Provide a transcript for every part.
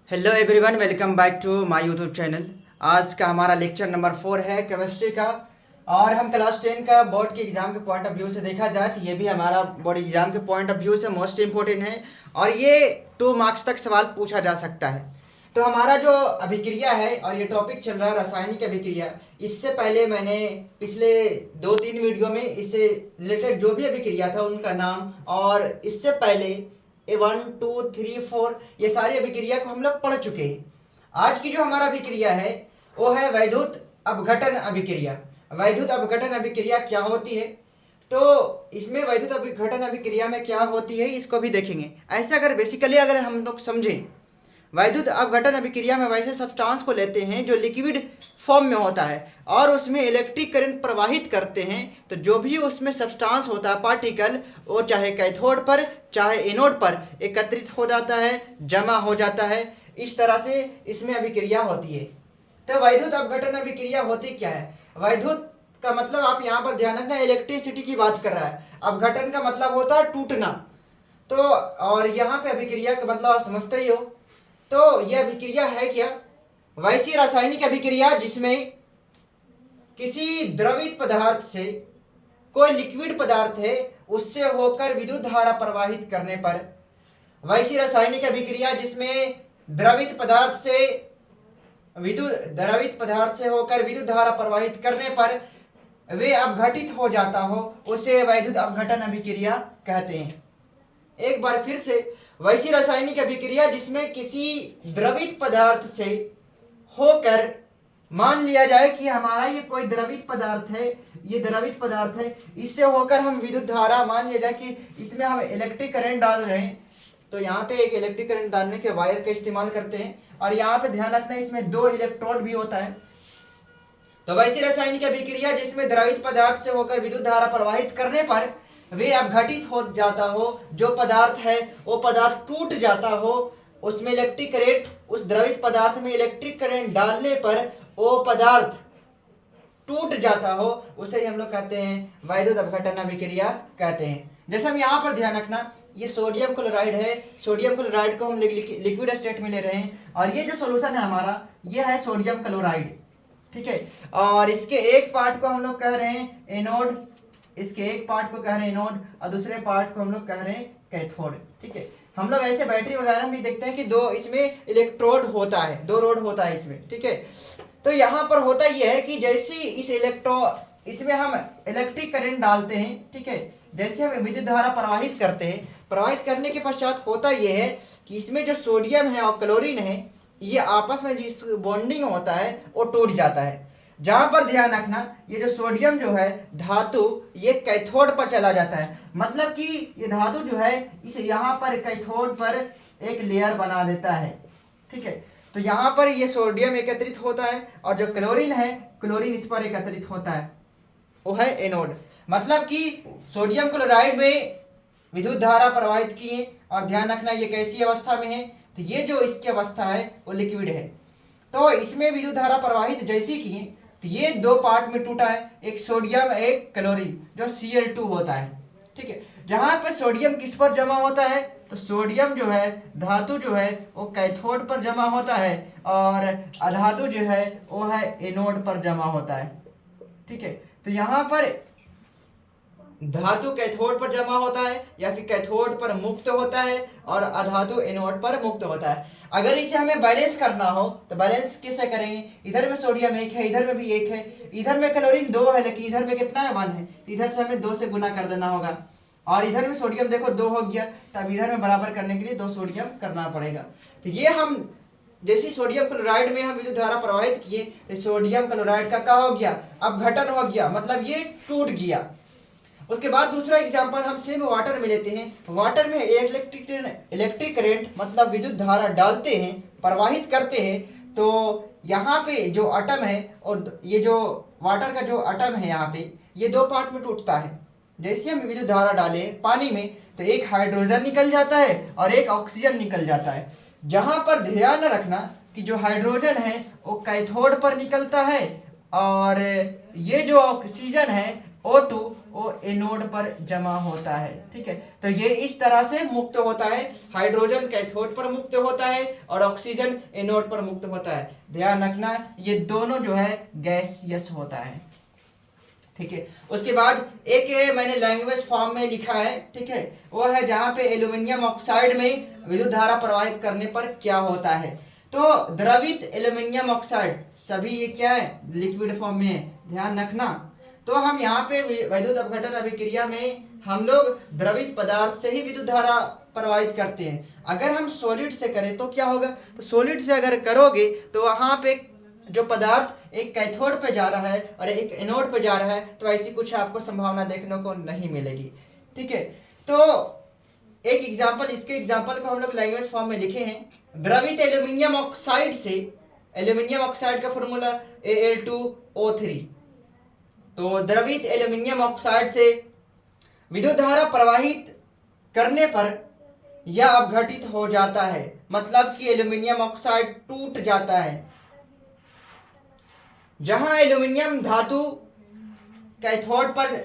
Hello everyone, welcome back to my YouTube channel. आज का हमारा लेक्चर नंबर 4 है केमिस्ट्री का। और हम क्लास 10 का बोर्ड के एग्जाम के पॉइंट ऑफ व्यू से देखा जाए तो ये भी हमारा बोर्ड एग्जाम के पॉइंट ऑफ व्यू से मोस्ट इंपॉर्टेंट है। और ये 2 मार्क्स तक सवाल पूछा जा सकता है। तो हमारा जो अभिक्रिया है और ये टॉपिक चल रहा है रासायनिक अभिक्रिया। इससे पहले मैंने पिछले 2-3 वीडियो में इससे रिलेटेड जो भी अभिक्रिया था उनका नाम, और इससे पहले ए 1 2 3 4 ये सारी अभिक्रिया को हम लोग पढ़ चुके हैं। आज की जो हमारा अभिक्रिया है वो है वैद्युत अपघटन अभिक्रिया। वैद्युत अपघटन अभिक्रिया क्या होती है, तो इसमें वैद्युत अपघटन अभिक्रिया में क्या होती है इसको भी देखेंगे। ऐसे अगर बेसिकली अगर हम लोग समझें, वैद्युत अपघटन अभिक्रिया में वैसे सब्सटेंस को लेते हैं जो लिक्विड फॉर्म में होता है और उसमें इलेक्ट्रिक करंट प्रवाहित करते हैं। तो जो भी उसमें सब्सटेंस होता है पार्टिकल, वो चाहे कैथोड पर चाहे एनोड पर एकत्रित हो जाता है, जमा हो जाता है। इस तरह से इसमें अभिक्रिया होती है। तो वैद्युत अपघटन अभिक्रिया होती क्या है? वैद्युत का मतलब आप यहाँ पर ध्यान रखना, इलेक्ट्रिसिटी की बात कर रहा है। अपघटन का मतलब होता है टूटना। तो और यहाँ पे अभिक्रिया का मतलब आप समझते ही हो। तो यह अभिक्रिया है क्या? वैसी रासायनिक अभिक्रिया जिसमें किसी द्रवित पदार्थ से कोई लिक्विड पदार्थ है उससे होकर विद्युत धारा प्रवाहित करने पर, वैसी रासायनिक अभिक्रिया जिसमें द्रवित पदार्थ से होकर विद्युत धारा प्रवाहित करने पर वे अपघटित हो जाता हो, उसे वैद्युत अपघटन अभिक्रिया कहते हैं। एक बार फिर से, वैसी रासायनिक अभिक्रिया जिसमें किसी द्रवित पदार्थ से होकर, मान लिया जाए कि हमारा ये कोई द्रवित पदार्थ है, ये द्रवित पदार्थ है, इससे होकर हम विद्युत धारा, मान लिया जाए कि इसमें हम इलेक्ट्रिक करंट डाल रहे हैं। तो यहाँ पे एक इलेक्ट्रिक करंट डालने के वायर का इस्तेमाल करते हैं और यहाँ पे ध्यान रखना इसमें 2 इलेक्ट्रोड भी होता है। तो वैसी रासायनिक अभिक्रिया जिसमें द्रवित पदार्थ से होकर विद्युत धारा प्रवाहित करने पर वे अपघटित हो जाता हो, जो पदार्थ है वो पदार्थ टूट जाता हो, उसमें इलेक्ट्रिक करंट, उस द्रवित पदार्थ में इलेक्ट्रिक करंट डालने पर वो पदार्थ टूट जाता हो, उसे ही हम लोग कहते हैं वैद्युत अपघटन अभिक्रिया कहते हैं। जैसे हम यहाँ पर ध्यान रखना, ये सोडियम क्लोराइड है। सोडियम क्लोराइड को हम लिक्विड स्टेट में ले रहे हैं और ये जो सोल्यूशन है हमारा, ये है सोडियम क्लोराइड। ठीक है, और इसके एक पार्ट को हम लोग कह रहे हैं एनोड, इसके एक पार्ट को कह रहे हैं एनोड और दूसरे पार्ट को हम लोग कह रहे हैं कैथोड। ठीक है, हम लोग ऐसे बैटरी वगैरह में भी देखते हैं कि 2 इसमें इलेक्ट्रोड होता है, 2 रोड होता है इसमें। ठीक है, तो यहाँ पर होता यह है कि जैसे इसमें हम इलेक्ट्रिक करंट डालते हैं, ठीक है, जैसे हम विद्युत धारा प्रवाहित करते हैं, प्रवाहित करने के पश्चात होता यह है कि इसमें जो सोडियम है और क्लोरीन है, ये आपस में जिस बॉन्डिंग होता है वो टूट जाता है। जहां पर ध्यान रखना, ये जो सोडियम जो है धातु, ये कैथोड पर चला जाता है। मतलब कि ये धातु जो है इस यहाँ पर कैथोड पर एक लेयर बना देता है। ठीक है, तो यहाँ पर ये सोडियम एकत्रित होता है और जो क्लोरीन है, क्लोरीन इस पर एकत्रित होता है, वो है एनोड। मतलब कि सोडियम क्लोराइड में विद्युत धारा प्रवाहित किए, और ध्यान रखना ये कैसी अवस्था में है, तो ये जो इसकी अवस्था है वो लिक्विड है। तो इसमें विद्युत धारा प्रवाहित जैसी किए तो ये 2 पार्ट में टूटा है, एक सोडियम एक क्लोरीन, जो Cl2 होता है। ठीक है, जहां पे सोडियम किस पर जमा होता है, तो सोडियम जो है धातु जो है वो कैथोड पर जमा होता है और अधातु जो है वो है एनोड पर जमा होता है। ठीक है, तो यहाँ पर धातु कैथोड पर जमा होता है या फिर कैथोड पर मुक्त होता है और अधातु एनोड पर मुक्त होता है। अगर इसे हमें बैलेंस करना हो तो बैलेंस कैसे करेंगे? इधर में सोडियम 1 है, इधर में भी 1 है, इधर में क्लोरीन 2 है, लेकिन इधर में कितना है 1 है, तो इधर से हमें 2 से गुना कर देना होगा। और इधर में सोडियम देखो 2 हो गया, तब इधर में बराबर करने के लिए 2 सोडियम करना पड़ेगा। तो ये हम जैसे सोडियम क्लोराइड में हम विद्युत धारा प्रवाहित किए तो सोडियम क्लोराइड का क्या हो गया? अपघटन हो गया, मतलब ये टूट गया। उसके बाद दूसरा एग्जांपल हम सेम वाटर में लेते हैं। वाटर में इलेक्ट्रिक करंट मतलब विद्युत धारा डालते हैं, प्रवाहित करते हैं, तो यहाँ पे जो एटम है और ये जो वाटर का जो एटम है यहाँ पे, ये 2 पार्ट में टूटता है। जैसे हम विद्युत धारा डालें पानी में तो एक हाइड्रोजन निकल जाता है और एक ऑक्सीजन निकल जाता है। जहाँ पर ध्यान रखना कि जो हाइड्रोजन है वो कैथोड पर निकलता है और ये जो ऑक्सीजन है O2 वो एनोड पर जमा होता है। ठीक है, तो ये इस तरह से मुक्त होता है। हाइड्रोजन कैथोड पर मुक्त होता है और ऑक्सीजन एनोड पर मुक्त होता है। ध्यान रखना ये दोनों जो है गैसियस होता है। ठीक है, उसके बाद एक मैंने लैंग्वेज फॉर्म में लिखा है। ठीक है, वो है जहां पे एल्यूमिनियम ऑक्साइड में विद्युत धारा प्रवाहित करने पर क्या होता है। तो द्रवित एल्यूमिनियम ऑक्साइड सभी ये क्या है, लिक्विड फॉर्म में है, ध्यान रखना। तो हम यहाँ पे विद्युत अपघटन अभिक्रिया में हम लोग द्रवित पदार्थ से ही विद्युत धारा प्रवाहित करते हैं। अगर हम सॉलिड से करें तो क्या होगा, तो सॉलिड से अगर करोगे तो वहां पे जो पदार्थ एक कैथोड पे जा रहा है और एक एनोड पे जा रहा है, तो ऐसी कुछ आपको संभावना देखने को नहीं मिलेगी। ठीक है, तो एक एग्जांपल, इसके एग्जांपल को हम लोग लैंग्वेज फॉर्म में लिखे हैं। द्रवित एल्यूमिनियम ऑक्साइड से, एल्यूमिनियम ऑक्साइड का फॉर्मूला Al2O3। तो द्रवित एल्यूमिनियम ऑक्साइड से विद्युत धारा प्रवाहित करने पर यह अपघटित हो जाता है, मतलब कि एल्यूमिनियम ऑक्साइड टूट जाता है। जहां एल्यूमिनियम धातु कैथोड पर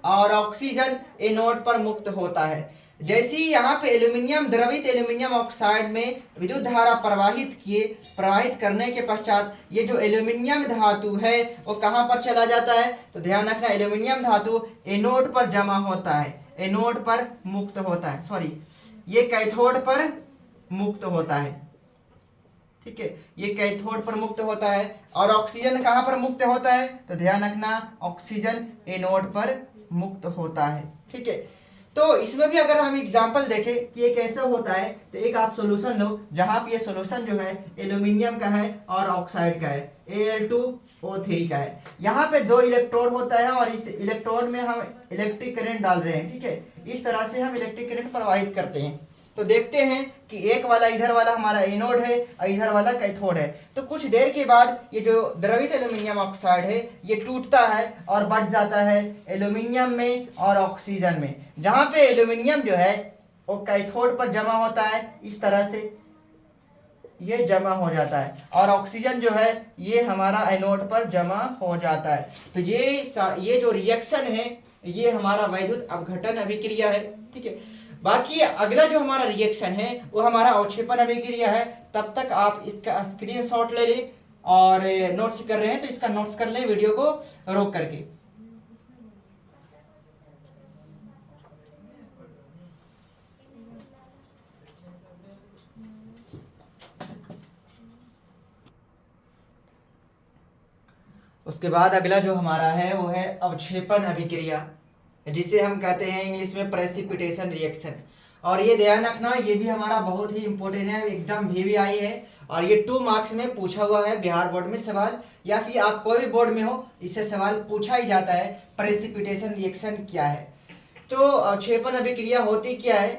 और ऑक्सीजन एनोड पर मुक्त होता है। जैसे ही यहाँ पे एल्यूमिनियम, द्रवित एल्यूमिनियम ऑक्साइड में विद्युत धारा प्रवाहित करने के पश्चात ये जो एल्यूमिनियम धातु है वो कहाँ पर चला जाता है, तो ध्यान रखना एल्यूमिनियम धातु एनोड पर जमा होता है, एनोड पर मुक्त होता है, सॉरी ये कैथोड पर मुक्त होता है। ठीक है, ये कैथोड पर मुक्त होता है। और ऑक्सीजन कहाँ पर मुक्त होता है, तो ध्यान रखना ऑक्सीजन एनोड पर मुक्त होता है। ठीक है, तो इसमें भी अगर हम एग्जांपल देखें कि ये कैसे होता है, तो एक आप सॉल्यूशन लो जहां पे ये सॉल्यूशन जो है एल्यूमिनियम का है और ऑक्साइड का है, Al2O3 का है। यहाँ पे दो इलेक्ट्रोड होता है और इस इलेक्ट्रोड में हम इलेक्ट्रिक करंट डाल रहे हैं। ठीक है, इस तरह से हम इलेक्ट्रिक करंट प्रवाहित करते हैं। तो देखते हैं कि एक वाला, इधर वाला हमारा एनोड है और इधर वाला कैथोड है। तो कुछ देर के बाद ये जो द्रवित एल्यूमिनियम ऑक्साइड है ये टूटता है और बढ़ जाता है एल्यूमिनियम में और ऑक्सीजन में। जहां पे एल्यूमिनियम जो है वो कैथोड पर जमा होता है, इस तरह से ये जमा हो जाता है, और ऑक्सीजन जो है ये हमारा एनोड पर जमा हो जाता है। तो ये जो रिएक्शन है ये हमारा वैद्युत अपघटन अभिक्रिया है। ठीक है, बाकी अगला जो हमारा रिएक्शन है वो हमारा अवक्षेपण अभिक्रिया है। तब तक आप इसका स्क्रीनशॉट ले लें, और नोट्स कर रहे हैं तो इसका नोट्स कर लें वीडियो को रोक करके। उसके बाद अगला जो हमारा है वो है अवक्षेपण अभिक्रिया, जिसे हम कहते हैं इंग्लिश में प्रेसिपिटेशन रिएक्शन। और ये ध्यान रखना ये भी हमारा बहुत ही इंपॉर्टेंट है, एकदम VVI है, और ये 2 मार्क्स में पूछा हुआ है बिहार बोर्ड में सवाल, या फिर आप कोई भी बोर्ड में हो इससे सवाल पूछा ही जाता है, प्रेसिपिटेशन रिएक्शन क्या है। तो अवक्षेपण अभिक्रिया होती क्या है,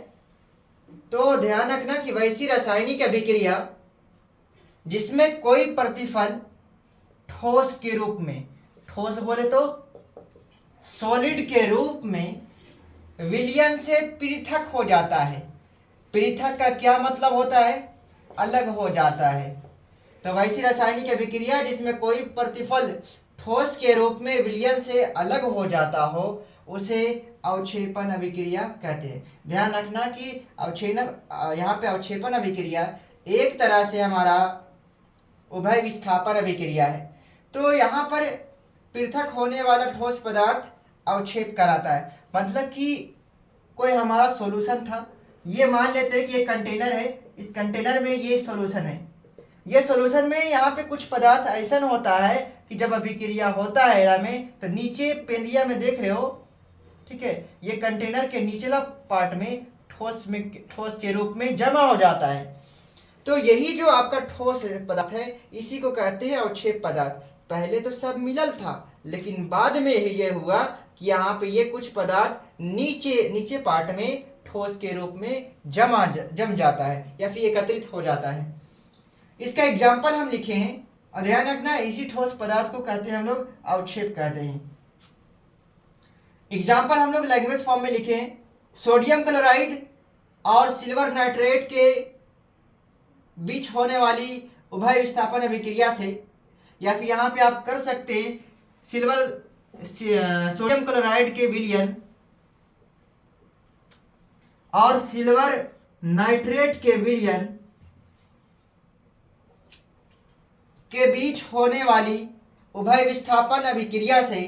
तो ध्यान रखना कि वैसी रासायनिक अभिक्रिया जिसमें कोई प्रतिफल ठोस के रूप में, ठोस बोले तो सॉलिड के रूप में विलयन से पृथक हो जाता है। पृथक का क्या मतलब होता है, अलग हो जाता है। तो वैसी रासायनिक अभिक्रिया जिसमें कोई प्रतिफल ठोस के रूप में विलयन से अलग हो जाता हो उसे अवक्षेपण अभिक्रिया कहते हैं। ध्यान रखना कि यहाँ पे अवक्षेपण अभिक्रिया एक तरह से हमारा उभय विस्थापन अभिक्रिया है। तो यहाँ पर पृथक होने वाला ठोस पदार्थ अवक्षेप कराता है, मतलब कि कोई हमारा सॉल्यूशन था, ये मान लेते हैं कि ये कंटेनर है, इस कंटेनर में ये सॉल्यूशन है। ये सॉल्यूशन में यहाँ पे कुछ पदार्थ ऐसा होता है कि जब अभिक्रिया होता है एरा में, तो नीचे पेंदिया में देख रहे हो, ठीक है, ये कंटेनर के निचला पार्ट में ठोस के रूप में जमा हो जाता है। तो यही जो आपका ठोस पदार्थ है इसी को कहते हैं अवक्षेप पदार्थ। पहले तो सब मिलल था, लेकिन बाद में ये हुआ कि यहाँ पे ये कुछ पदार्थ नीचे पार्ट में ठोस के रूप में जम जाता है या फिर एकत्रित हो जाता है। इसका एग्जाम्पल हम लिखे हैं, और ध्यान रखना इसी ठोस पदार्थ को कहते हैं हम लोग अवक्षेप कहते हैं। एग्जाम्पल हम लोग लैंग्वेज फॉर्म में लिखे हैं, सोडियम क्लोराइड और सिल्वर नाइट्रेट के बीच होने वाली उभय विस्थापन अभिक्रिया से, या फिर यहाँ पे आप कर सकते हैं सिल्वर सोडियम क्लोराइड के विलयन और सिल्वर नाइट्रेट के विलयन के बीच होने वाली उभय विस्थापन अभिक्रिया से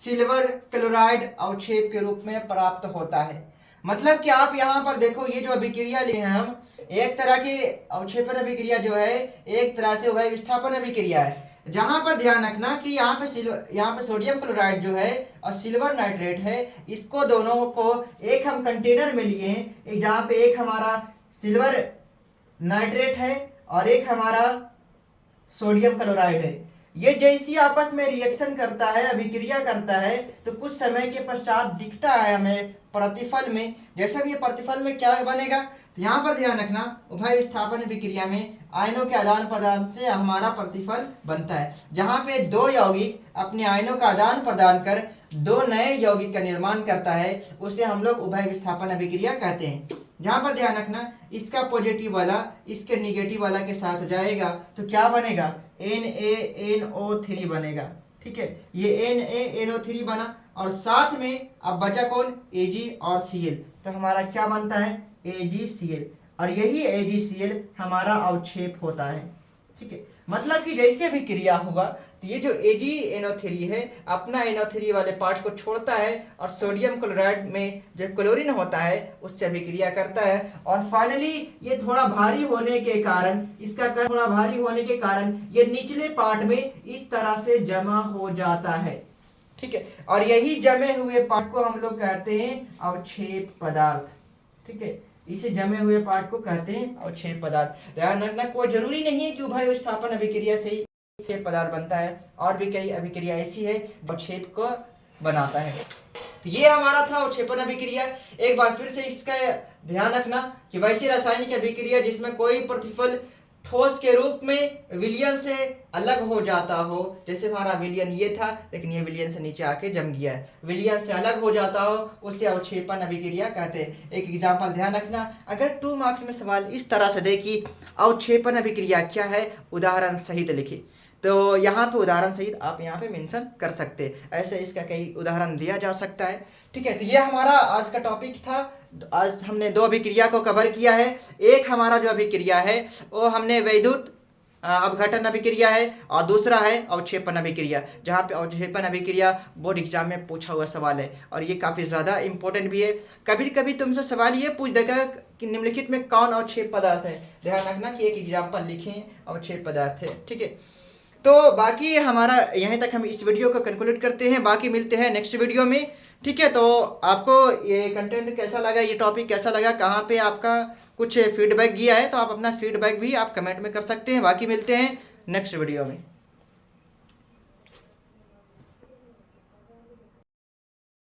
सिल्वर क्लोराइड अवक्षेप के रूप में प्राप्त होता है। मतलब कि आप यहाँ पर देखो, ये जो अभिक्रिया लिए हैं हम, एक तरह की अवक्षेपण अभिक्रिया जो है एक तरह से उभय विस्थापन अभिक्रिया है। जहां पर ध्यान रखना कि यहाँ पे सोडियम क्लोराइड जो है और सिल्वर नाइट्रेट है, इसको दोनों को एक हम कंटेनर में लिए हैं, जहाँ पे एक हमारा सिल्वर नाइट्रेट है और एक हमारा सोडियम क्लोराइड है। ये जैसी आपस में रिएक्शन करता है, अभिक्रिया करता है, तो कुछ समय के पश्चात दिखता है हमें प्रतिफल में। जैसे भी ये प्रतिफल में क्या बनेगा, तो यहाँ पर ध्यान रखना, उभय विस्थापन अभिक्रिया में आयनों के आदान प्रदान से हमारा प्रतिफल बनता है, जहाँ पे दो यौगिक अपने आयनों का आदान प्रदान कर दो नए यौगिक का निर्माण करता है, उसे हम लोग उभय विस्थापन अभिक्रिया कहते हैं। जहां पर ध्यान रखना, इसका पॉजिटिव वाला इसके निगेटिव वाला के साथ जाएगा तो क्या बनेगा, NaNO3 बनेगा। ठीक है, ये NaNO3 बना और साथ में अब बचा कौन, Ag और Cl, तो हमारा क्या बनता है, AgCl, और यही AgCl हमारा अवक्षेप होता है। ठीक है, मतलब कि जैसे भी क्रिया होगा तो ये जो AgNO3 है अपना NO3 वाले पार्ट को छोड़ता है और सोडियम क्लोराइड में जो क्लोरीन होता है उससे अभिक्रिया करता है, और फाइनली ये थोड़ा भारी होने के कारण, इसका कण थोड़ा भारी होने के कारण ये निचले पार्ट में इस तरह से जमा हो जाता है। ठीक है, और यही जमे हुए पार्ट को हम लोग कहते हैं अवक्षेप पदार्थ। ठीक है, इसे जमे हुए पार्ट को कहते हैं अवक्षेप पदार्थ। ध्यान रखना, कोई जरूरी नहीं है कि उभय विस्थापन अभिक्रिया से ही अवक्षेप पदार्थ बनता है, और भी कई अभिक्रिया ऐसी है अवक्षेप को बनाता है। तो ये हमारा था अवक्षेपण अभिक्रिया। एक बार फिर से इसका ध्यान रखना कि वैसी रासायनिक अभिक्रिया जिसमें कोई प्रतिफल ठोस के रूप में विलयन से अलग हो जाता हो, जैसे हमारा विलयन ये था लेकिन ये विलयन से नीचे आके जम गया है, विलयन से अलग हो जाता हो, उसे अवक्षेपण अभिक्रिया कहते हैं। एक एग्जांपल ध्यान रखना, अगर 2 मार्क्स में सवाल इस तरह से दे कि अवक्षेपण अभिक्रिया क्या है, उदाहरण सहित लिखे, तो यहाँ पे उदाहरण सहित आप यहाँ पे मेंशन कर सकते हैं। ऐसे इसका कई उदाहरण दिया जा सकता है। ठीक है, तो ये हमारा आज का टॉपिक था। आज हमने 2 अभिक्रिया को कवर किया है। एक हमारा जो अभिक्रिया है वो हमने वैद्युत अपघटन अभिक्रिया है, और दूसरा है अवक्षेपण अभिक्रिया, जहाँ पे अवक्षेपण अभिक्रिया बोर्ड एग्जाम में पूछा हुआ सवाल है और ये काफ़ी ज़्यादा इंपॉर्टेंट भी है। कभी कभी तुमसे सवाल ये पूछ देगा कि निम्नलिखित में कौन अवक्षेप पदार्थ है। ध्यान रखना कि एक एग्जाम्पल लिखें अवक्षेप पदार्थ है। ठीक है, तो बाकी हमारा यहीं तक हम इस वीडियो को कंक्लूड करते हैं, बाकी मिलते हैं नेक्स्ट वीडियो में। ठीक है, तो आपको ये कंटेंट कैसा लगा, ये टॉपिक कैसा लगा, कहाँ पे आपका कुछ फीडबैक गया है, तो आप अपना फीडबैक भी आप कमेंट में कर सकते हैं। बाकी मिलते हैं नेक्स्ट वीडियो में।